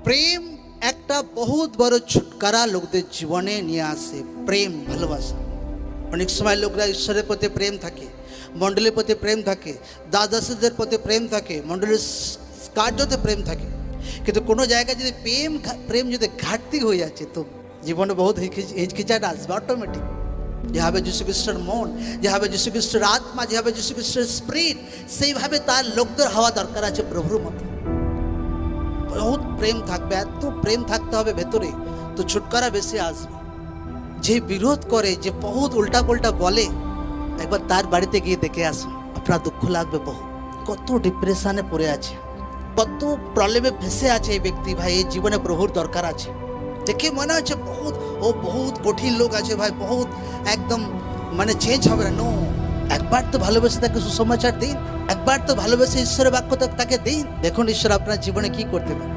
প্রেম একটা বহুত বড় ছুটকারা লোকদের জীবনে নিয়ে আসে। প্রেম, ভালোবাসা। অনেক সময় লোকরা ঈশ্বরের প্রতি প্রেম থাকে, মণ্ডলীর প্রতি প্রেম থাকে, দাদাসীদের প্রতি প্রেম থাকে, মণ্ডলীর কার্যতে প্রেম থাকে, কিন্তু কোনো জায়গায় যদি প্রেম যদি ঘাটতি হয়ে যাচ্ছে তো জীবনে বহুত হিচকিচাটা আসবে অটোমেটিক। যেভাবে যীশু খ্রিস্টের মন, যেভাবে যীশু খ্রিস্টের আত্মা, যেভাবে যীশু খ্রিস্টের স্পিরিট, সেইভাবে তার লোকদের হওয়া দরকার আছে প্রভুর মতো। বহুত প্রেম থাকবে, এত প্রেম থাকতে হবে ভেতরে, তো ছুটকারা বেশি আসবে। যে বিরোধ করে, যে বহুত উল্টা পাল্টা বলে, একবার তার বাড়িতে গিয়ে দেখে আসুন, আপনার দুঃখ লাগবে বহু। কত ডিপ্রেশনে পড়ে আছে, কত প্রবলেমে ফেসে আছে এই ব্যক্তি। ভাই, এই জীবনে প্রভুর দরকার আছে। দেখে মনে হচ্ছে বহুত কঠিন লোক আছে ভাই, বহুত একদম মানে চেঞ্জ হবে না। নো, একবার তো ভালোবেসে তাকে সুসমাচার দিন, একবার তো ভালোবেসে ঈশ্বরের বাক্য তাকে দিন। দেখুন ঈশ্বর আপনার জীবনে কি করতে পারে।